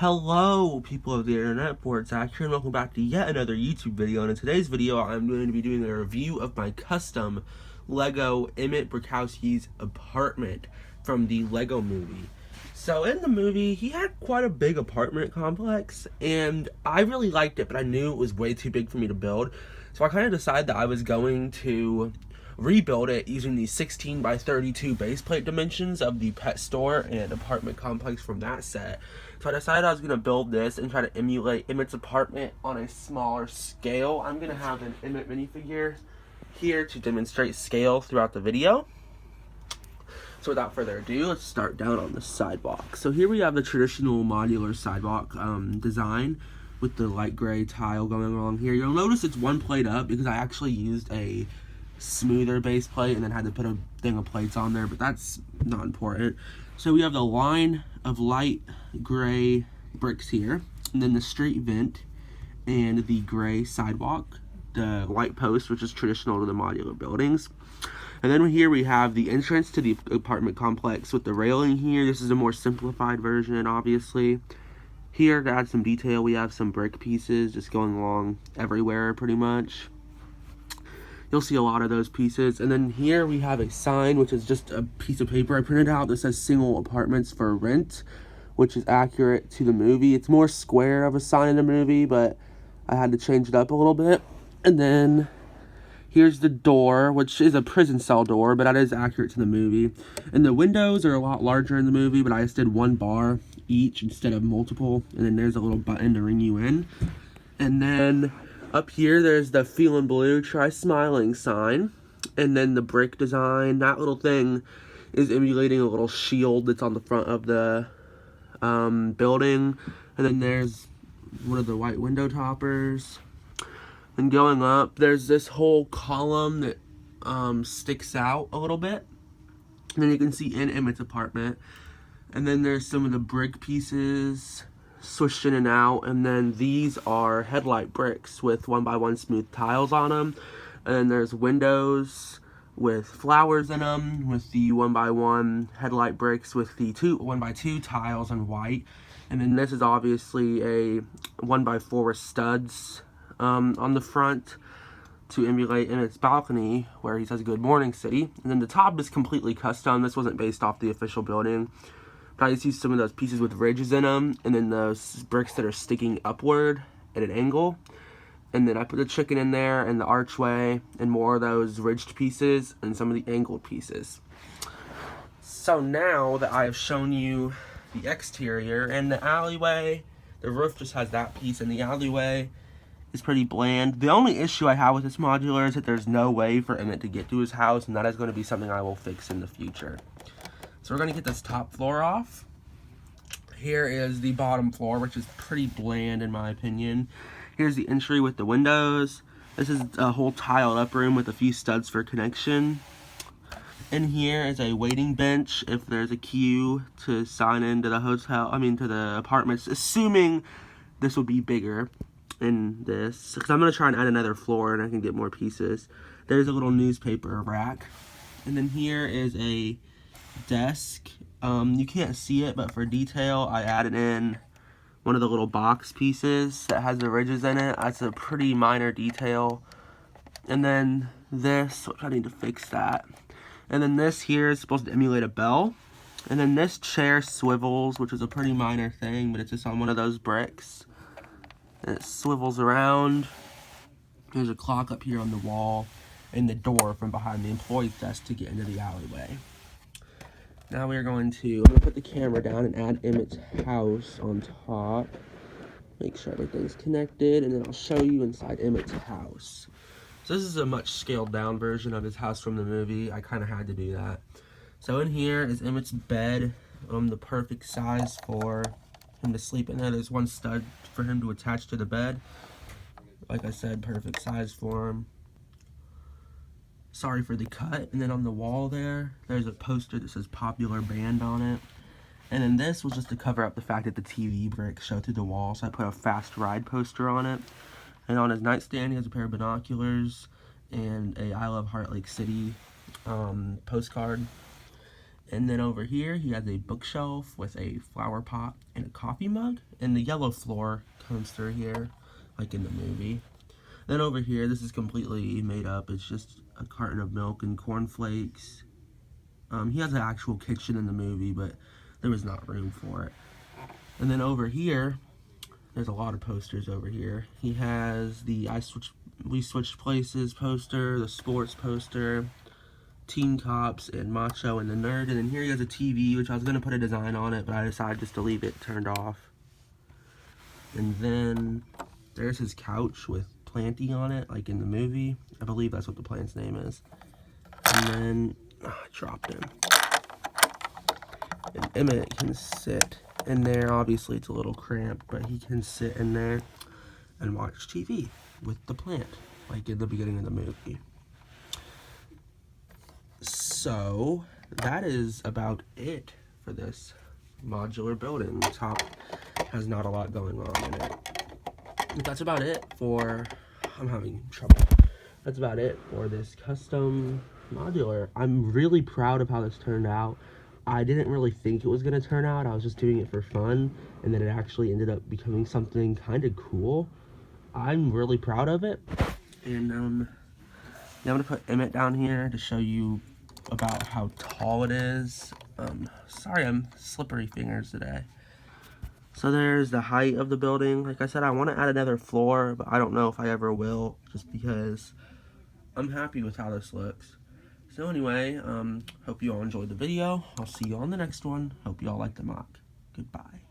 Hello, people of the internet, Zach here, and welcome back to yet another YouTube video. And in today's video, I'm going to be doing a review of my custom Lego Emmet Brokowski's apartment from the Lego movie. So in the movie, he had quite a big apartment complex, and I really liked it, but I knew it was way too big for me to build. So I kind of decided that I was going to rebuild it using the 16 by 32 base plate dimensions of the pet store and apartment complex from that set. So I decided I was going to build this and try to emulate Emmet's apartment on a smaller scale. I'm going to have an Emmet minifigure here to demonstrate scale throughout the video. So without further ado, let's start down on the sidewalk. So here we have the traditional modular sidewalk design with the light gray tile going along here. You'll notice it's one plate up because I actually used a smoother base plate and then had to put a thing of plates on there, but that's not important. So we have the line of light gray bricks here, and then the street vent and the gray sidewalk, the light post, which is traditional to the modular buildings. And then here we have the entrance to the apartment complex with the railing here. This is a more simplified version, obviously. Here, to add some detail, we have some brick pieces just going along everywhere pretty much. You'll see a lot of those pieces. And then here we have a sign, which is just a piece of paper I printed out that says single apartments for rent, which is accurate to the movie. It's more square of a sign in the movie, but I had to change it up a little bit. And then here's the door, which is a prison cell door, but that is accurate to the movie. And the windows are a lot larger in the movie, but I just did one bar each instead of multiple. And then there's a little button to ring you in. And then up here, there's the Feelin' Blue, Try Smiling sign. And then the brick design, that little thing is emulating a little shield that's on the front of the building. And then there's one of the white window toppers. And going up, there's this whole column that sticks out a little bit. And then you can see in Emmet's apartment. And then there's some of the brick pieces swished in and out, and then these are headlight bricks with 1x1 smooth tiles on them. And then there's windows with flowers in them with the 1x1 headlight bricks with the 1x2 tiles in white. And then this is obviously a 1x4 with studs on the front to emulate Emmet's balcony where he says good morning city. And then the top is completely custom. This wasn't based off the official building. But I just used some of those pieces with ridges in them, and then those bricks that are sticking upward at an angle. And then I put the chicken in there, and the archway, and more of those ridged pieces, and some of the angled pieces. So now that I have shown you the exterior and the alleyway, the roof just has that piece, and the alleyway is pretty bland. The only issue I have with this modular is that there's no way for Emmet to get to his house, and that is going to be something I will fix in the future. So we're going to get this top floor off. Here is the bottom floor, which is pretty bland in my opinion. Here's the entry with the windows. This is a whole tiled up room with a few studs for connection. In here is a waiting bench if there's a queue to sign into the to the apartments, assuming this will be bigger in this. Because I'm going to try and add another floor and I can get more pieces. There's a little newspaper rack. And then here is a desk. You can't see it, but for detail I added in one of the little box pieces that has the ridges in it. That's a pretty minor detail. And then this, which I need to fix that. And then this here is supposed to emulate a bell. And then this chair swivels, which is a pretty minor thing, but it's just on one of those bricks. And it swivels around. There's a clock up here on the wall and the door from behind the employee's desk to get into the alleyway. Now I'm going to put the camera down and add Emmet's house on top. Make sure everything's connected, and then I'll show you inside Emmet's house. So this is a much scaled down version of his house from the movie. I kind of had to do that. So in here is Emmet's bed, the perfect size for him to sleep in there. There's one stud for him to attach to the bed. Like I said, perfect size for him. Sorry for the cut. And then on the wall there's a poster that says popular band on it. And then this was just to cover up the fact that the TV bricks show through the wall, so I put a fast ride poster on it. And on his nightstand he has a pair of binoculars and a I Love Heart Lake City postcard. And then over here, he has a bookshelf with a flower pot and a coffee mug. And the yellow floor comes through here, like in the movie. Then over here, this is completely made up. It's just a carton of milk and cornflakes. He has an actual kitchen in the movie, but there was not room for it. And then over here, there's a lot of posters over here. He has the We Switched Places poster, the sports poster, Teen Cops, and Macho and the Nerd. And then here he has a TV, which I was going to put a design on it, but I decided just to leave it turned off. And then there's his couch with planting on it, like in the movie. I believe that's what the plant's name is. And then, I dropped him. And Emmet can sit in there. Obviously, it's a little cramped, but he can sit in there and watch TV with the plant, like in the beginning of the movie. So, that is about it for this modular building. The top has not a lot going on in it. But that's about it for... I'm having trouble. That's about it for this custom modular. I'm really proud of how this turned out. I didn't really think it was going to turn out. I was just doing it for fun, and then it actually ended up becoming something kind of cool. I'm really proud of it. And yeah, I'm going to put Emmet down here to show you about how tall it is. Sorry, I'm slippery fingers today. So there's the height of the building. Like I said, I want to add another floor, but I don't know if I ever will, just because I'm happy with how this looks. So anyway, hope you all enjoyed the video. I'll see you on the next one. Hope you all like the mock. Goodbye.